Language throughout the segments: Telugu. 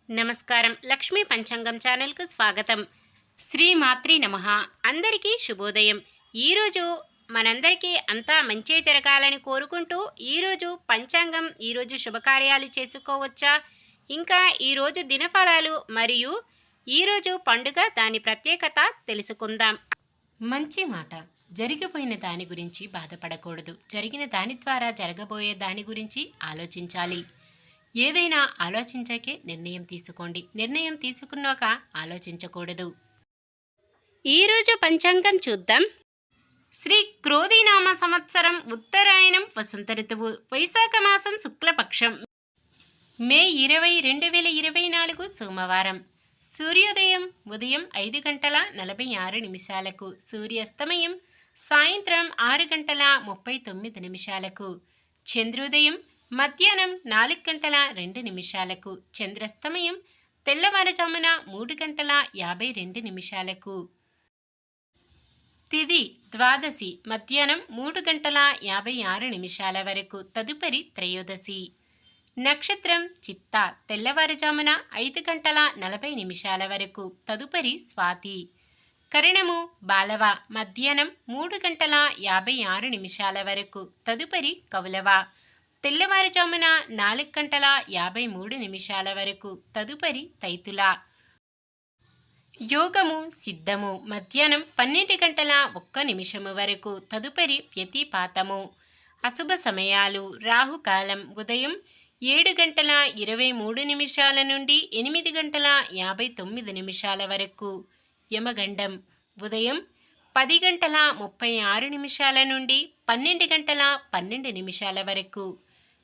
నమస్కారం. లక్ష్మీ పంచాంగం ఛానల్కు స్వాగతం. శ్రీమాత్రి నమః. అందరికీ శుభోదయం. ఈరోజు మనందరికీ అంతా మంచే జరగాలని కోరుకుంటూ ఈరోజు పంచాంగం, ఈరోజు శుభకార్యాలు చేసుకోవచ్చా, ఇంకా ఈరోజు దినఫలాలు మరియు ఈరోజు పండుగ దాని ప్రత్యేకత తెలుసుకుందాం. మంచి మాట. జరిగిపోయిన దాని గురించి బాధపడకూడదు. జరిగిన దాని ద్వారా జరగబోయే దాని గురించి ఆలోచించాలి. ఏదైనా ఆలోచించకే నిర్ణయం తీసుకోండి. నిర్ణయం తీసుకున్నాక ఆలోచించకూడదు. ఈరోజు పంచాంగం చూద్దాం. శ్రీ క్రోధినామ సంవత్సరం ఉత్తరాయణం వసంత ఋతువు వైశాఖ మాసం శుక్లపక్షం మే 20, 2024 సోమవారం. సూర్యోదయం ఉదయం 5:46 సూర్యాస్తమయం సాయంత్రం 6:39 చంద్రోదయం మధ్యాహ్నం 4:02 చంద్రస్తమయం తెల్లవారుజామున 3:52 తిథి ద్వాదశి మధ్యాహ్నం 3:56 వరకు, తదుపరి త్రయోదశి. నక్షత్రం చిత్త తెల్లవారుజామున 5:40 వరకు, తదుపరి స్వాతి. కరణము బాలవ మధ్యాహ్నం 3:56 వరకు, తదుపరి కౌలవ. తెల్లవారుజామున 4:53 వరకు, తదుపరి తైతుల. యోగము సిద్ధము మధ్యాహ్నం 12:01 వరకు, తదుపరి వ్యతిపాతము. అశుభ సమయాలు రాహుకాలం ఉదయం 7:23 నుండి 8:59 వరకు, యమగండం ఉదయం 10:36 నుండి 12:12 వరకు,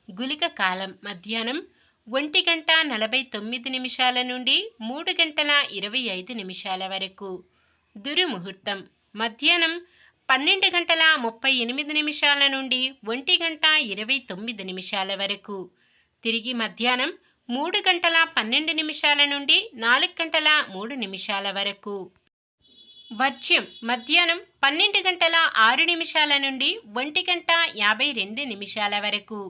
గుళిక కాలం మధ్యాహ్నం 1:49 నుండి 3:25 వరకు, దుర్ముహూర్తం మధ్యాహ్నం 12:38 నుండి 1:29 వరకు, తిరిగి మధ్యాహ్నం 3:12 నుండి 4:03 వరకు. వర్జ్యం మధ్యాహ్నం 12:06 నుండి 1:52 వరకు.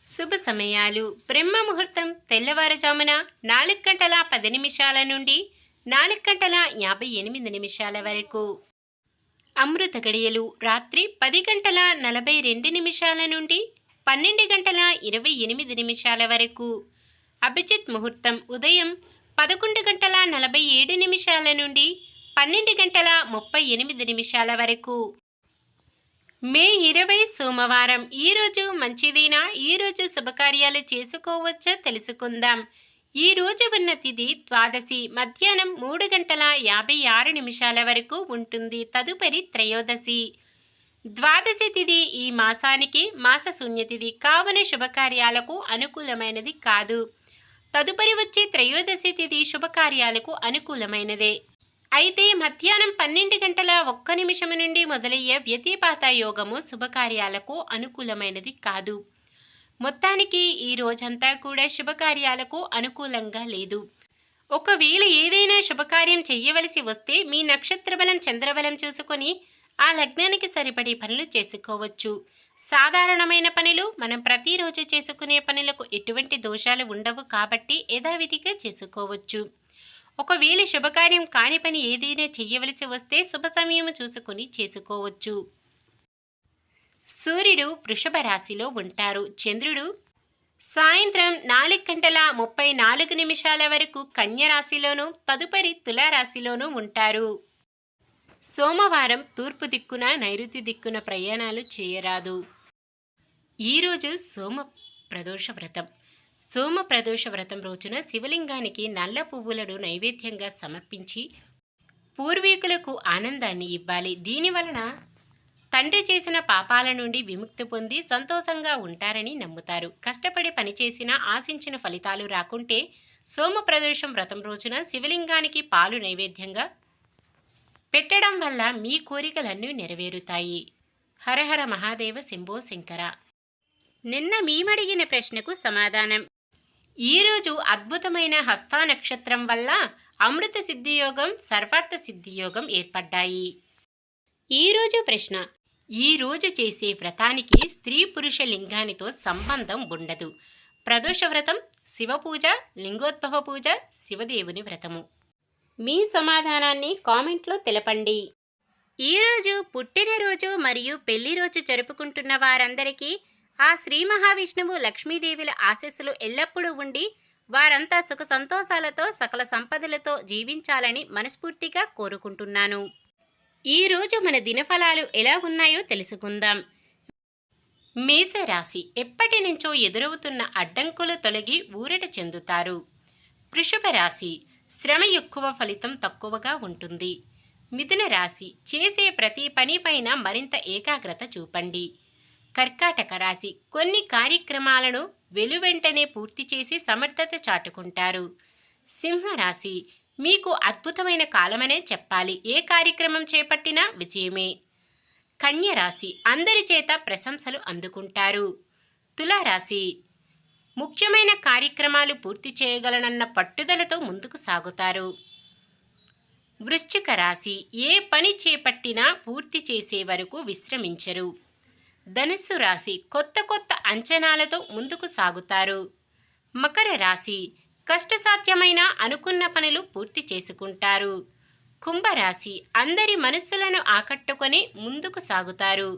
శుభ సమయాలు బ్రహ్మ ముహూర్తం తెల్లవారుజామున 4:10 నుండి 4:58 వరకు. అమృత గడియలు రాత్రి 10:42 నుండి 12:28 వరకు. అభిజిత్ ముహూర్తం ఉదయం 11:47 నుండి 12:38 వరకు. మే 20 సోమవారం. ఈరోజు మంచిదినా? ఈరోజు శుభకార్యాలు చేసుకోవచ్చో తెలుసుకుందాం. ఈరోజు ఉన్న తిథి ద్వాదశి మధ్యాహ్నం 3:56 వరకు ఉంటుంది, తదుపరి త్రయోదశి. ద్వాదశి తిథి ఈ మాసానికి మాస శూన్యతిథి కావున శుభకార్యాలకు అనుకూలమైనది కాదు. తదుపరి వచ్చే త్రయోదశి తిథి శుభకార్యాలకు అనుకూలమైనదే. అయితే మధ్యాహ్నం 12:01 నుండి మొదలయ్యే వ్యతిపాత యోగము శుభకార్యాలకు అనుకూలమైనది కాదు. మొత్తానికి ఈ రోజంతా కూడా శుభకార్యాలకు అనుకూలంగా లేదు. ఒకవేళ ఏదైనా శుభకార్యం చెయ్యవలసి వస్తే మీ నక్షత్ర బలం చంద్రబలం చూసుకొని ఆ లగ్నానికి సరిపడే పనులు చేసుకోవచ్చు. సాధారణమైన పనులు మనం ప్రతిరోజు చేసుకునే పనులకు ఎటువంటి దోషాలు ఉండవు కాబట్టి యథావిధిగా చేసుకోవచ్చు. ఒకవేళ శుభకార్యం కాని పని ఏదైనా చెయ్యవలసి వస్తే శుభ సమయం చూసుకుని చేసుకోవచ్చు. సూర్యుడు వృషభ రాశిలో ఉంటారు. చంద్రుడు సాయంత్రం 4:34 వరకు కన్య రాశిలోనూ, తదుపరి తులారాశిలోనూ ఉంటారు. సోమవారం తూర్పు దిక్కున నైరుతి దిక్కున ప్రయాణాలు చేయరాదు. ఈరోజు సోమ ప్రదోష వ్రతం. సోమ ప్రదోష వ్రతం రోజున శివలింగానికి నల్ల పువ్వులను నైవేద్యంగా సమర్పించి పూర్వీకులకు ఆనందాన్ని ఇవ్వాలి. దీనివలన తండ్రి చేసిన పాపాల నుండి విముక్తి పొంది సంతోషంగా ఉంటారని నమ్ముతారు. కష్టపడి పనిచేసినా ఆశించిన ఫలితాలు రాకుంటే సోమ ప్రదోషం వ్రతం రోజున శివలింగానికి పాలు నైవేద్యంగా పెట్టడం వల్ల మీ కోరికలన్నీ నెరవేరుతాయి. హరహర మహాదేవ శంభో శంకర. నిన్న మేమడిగిన ప్రశ్నకు సమాధానం. ఈరోజు అద్భుతమైన హస్త నక్షత్రం వల్ల అమృత సిద్ధియోగం, సర్వార్థ సిద్ధియోగం ఏర్పడ్డాయి. ఈరోజు ప్రశ్న. ఈరోజు చేసే వ్రతానికి స్త్రీ పురుష లింగానితో సంబంధం ఉండదు. ప్రదోష వ్రతం శివపూజ, లింగోద్భవ పూజ, శివదేవుని వ్రతము. మీ సమాధానాన్ని కామెంట్లో తెలపండి. ఈరోజు పుట్టినరోజు మరియు పెళ్లి రోజు జరుపుకుంటున్న వారందరికీ ఆ శ్రీ మహావిష్ణువు లక్ష్మీదేవుల ఆశీస్సులు ఎల్లప్పుడూ ఉండి వారంతా సుఖ సంతోషాలతో సకల సంపదలతో జీవించాలని మనస్ఫూర్తిగా కోరుకుంటున్నాను. ఈరోజు మన దినఫలాలు ఎలా ఉన్నాయో తెలుసుకుందాం. మేషరాశి, ఎప్పటి నుంచో ఎదురవుతున్న అడ్డంకులు తొలగి ఊరట చెందుతారు. వృషభ రాశి, శ్రమ ఎక్కువ, ఫలితం తక్కువగా ఉంటుంది. మిథున రాశి, చేసే ప్రతి పనిపైన మరింత ఏకాగ్రత చూపండి. కర్కాటక రాశి, కొన్ని కార్యక్రమాలను వెలువెంటనే పూర్తి చేసి సమర్థత చాటుకుంటారు. సింహరాశి, మీకు అద్భుతమైన కాలమనే చెప్పాలి. ఏ కార్యక్రమం చేపట్టినా విజయమే. కన్య రాశి, అందరి చేత ప్రశంసలు అందుకుంటారు. తులారాశి, ముఖ్యమైన కార్యక్రమాలు పూర్తి చేయగలనన్న పట్టుదలతో ముందుకు సాగుతారు. వృశ్చిక రాశి, ఏ పని చేపట్టినా పూర్తి చేసే వరకు విశ్రమించరు. ధనుస్సు రాశి, కొత్త కొత్త అంచనాలతో ముందుకు సాగుతారు. మకర రాశి, కష్టసాధ్యమైన అనుకున్న పనులు పూర్తి చేసుకుంటారు. కుంభరాశి, అందరి మనస్సులను ఆకట్టుకొని ముందుకు సాగుతారు.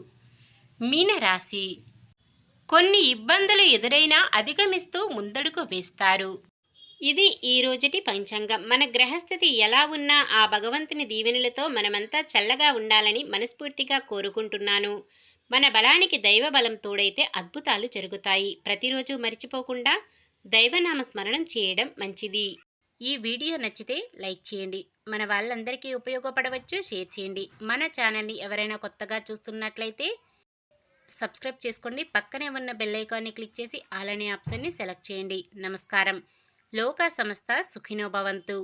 మీనరాశి, కొన్ని ఇబ్బందులు ఎదురైనా అధిగమిస్తూ ముందడుగు వేస్తారు. ఇది ఈ రోజుటి పంచాంగం. మన గ్రహస్థితి ఎలా ఉన్నా ఆ భగవంతుని దీవెనలతో మనమంతా చల్లగా ఉండాలని మనస్ఫూర్తిగా కోరుకుంటున్నాను. మన బలానికి దైవ బలం తోడైతే అద్భుతాలు జరుగుతాయి. ప్రతిరోజు మర్చిపోకుండా దైవనామ స్మరణం చేయడం మంచిది. ఈ వీడియో నచ్చితే లైక్ చేయండి. మన వాళ్ళందరికీ ఉపయోగపడవచ్చు, షేర్ చేయండి. మన ఛానల్ని ఎవరైనా కొత్తగా చూస్తున్నట్లయితే సబ్స్క్రైబ్ చేసుకోండి. పక్కనే ఉన్న బెల్ ఐకాన్ని క్లిక్ చేసి ఆల్ అనే ఆప్షన్ని సెలెక్ట్ చేయండి. నమస్కారం. లోకా సమస్త సుఖినో భవంతు.